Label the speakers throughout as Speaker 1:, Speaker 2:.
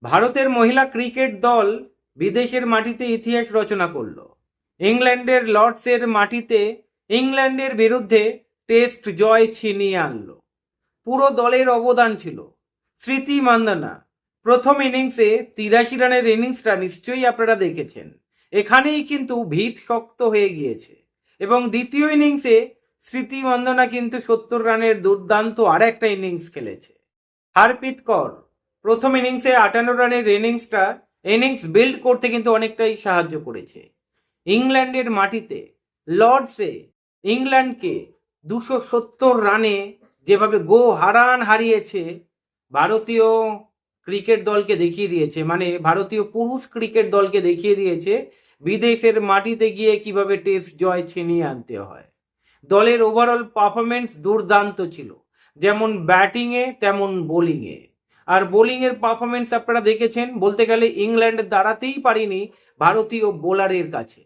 Speaker 1: ভারতের মহিলা ক্রিকেট দল বিদেশের মাটিতে ইতিহাস রচনা করল। ইংল্যান্ডের লর্ডসের মাটিতে ইংল্যান্ডের বিরুদ্ধে টেস্ট জয় ছিনিয়ে আনলো। পুরো দলের অবদান ছিল। স্মৃতি মান্দানা প্রথম ইনিংসে 83 রানের ইনিংসটা নিশ্চয়ই আপনারা দেখেছেন। এখানেই কিন্তু ভিত শক্ত হয়ে গিয়েছে। এবং দ্বিতীয় ইনিংসে স্মৃতি মান্দানা কিন্তু 70 রানের দুর্দান্ত আর একটা ইনিংস খেলেছে। হারপ্রীত কর প্রথম ইনিংসে 58 রানের ইনিংস বিল্ড করতে কিন্তু অনেকটাই সাহায্য করেছে। ইংল্যান্ডের মাটিতে লর্ডসে ইংল্যান্ডকে 270 রানে যেভাবে হারিয়েছে, ভারতীয় ক্রিকেট দলকে দেখিয়ে দিয়েছে, মানে ভারতীয় পুরুষ ক্রিকেট দলকে দেখিয়ে দিয়েছে বিদেশের মাটিতে গিয়ে কিভাবে টেস্ট জয় ছিনিয়ে আনতে হয়। দলের ওভারঅল পারফরমেন্স দুর্দান্ত ছিল, যেমন ব্যাটিংয়ে তেমন বোলিংয়ে। আর বোলিংয়ের পারফরমেন্স আপনারা দেখেছেন, বলতে গেলে ইংল্যান্ড দাঁড়াতেই পারেনি ভারতীয় বোলারের কাছে।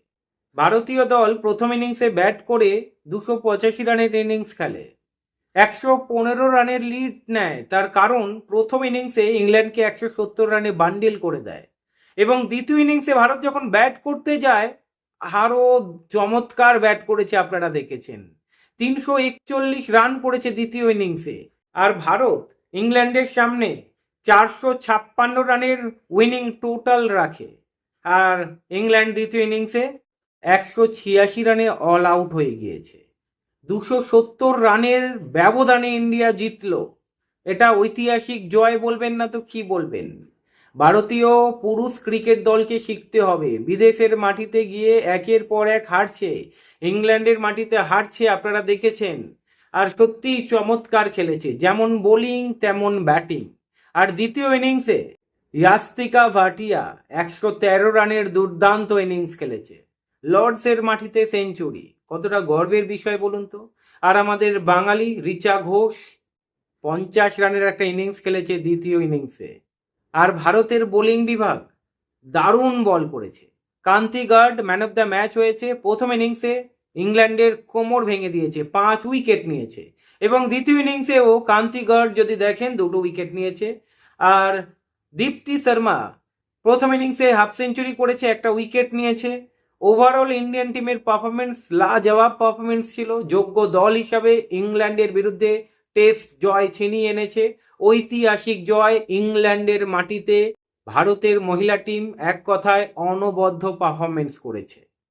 Speaker 1: ভারতীয় দল প্রথম ইনিংসে ব্যাট করে 285 রানের ইনিংস খেলে, 115 রানের লিড নেয়। তার কারণ প্রথম ইনিংসে ইংল্যান্ডকে 170 রানে বান্ডিল করে দেয়, এবং দ্বিতীয় ইনিংসে ভারত যখন ব্যাট করতে যায় আরও চমৎকার ব্যাট করেছে, আপনারা দেখেছেন। 341 রান করেছে দ্বিতীয় ইনিংসে। আর ভারত ইংল্যান্ডের সামনে 456 রানের উইনিং টোটাল রাখে। আর ইংল্যান্ড দ্বিতীয় ইনিংসে 186 রানে অল আউট হয়ে গিয়েছে। 270 রানের ব্যবধানে ইন্ডিয়া জিতল। এটা ঐতিহাসিক জয় বলবেন না তো কি বলবেন? ভারতীয় পুরুষ ক্রিকেট দলকে শিখতে হবে। বিদেশের মাটিতে গিয়ে একের পর এক হারছে, ইংল্যান্ডের মাটিতে হারছে, আপনারা দেখেছেন। আর সত্যিই চমৎকার খেলেছে, যেমন বোলিং তেমন ব্যাটিং। আর দ্বিতীয় ইনিংসে ইয়াস্তিকা ভাটিয়া 113 রানের দুর্দান্ত ইনিংস খেলেছে। লর্ডসের মাটিতে সেঞ্চুরি, কতটা গর্বের বিষয় বলুন তো। আর আমাদের বাঙালি রিচা ঘোষ 50 রানের একটা ইনিংস খেলেছে দ্বিতীয় ইনিংসে। আর ভারতের বোলিং বিভাগ দারুণ বল করেছে। কান্তি গার্ড ম্যান অফ দ্য ম্যাচ হয়েছে। প্রথম ইনিংসে ইংল্যান্ডের কোমর ভেঙে দিয়েছে, 5 উইকেট নিয়েছে। এবং দ্বিতীয় ইনিংসেও কান্তি গার্ড যদি দেখেন 2 উইকেট নিয়েছে। আর দীপ্তি শর্মা প্রথম ইনিংসে হাফ সেঞ্চুরি করেছে, 1 উইকেট নিয়েছে। ওভারঅল ইন্ডিয়ান টিমের পারফরমেন্স লাজবাব পারফরমেন্স ছিল। যোগ্য দল হিসাবে ইংল্যান্ডের বিরুদ্ধে টেস্ট জয় ছিনিয়ে এনেছে। ঐতিহাসিক জয় ইংল্যান্ডের মাটিতে। ভারতের মহিলা টিম এক কথায় অনবদ্য পারফরমেন্স করেছে।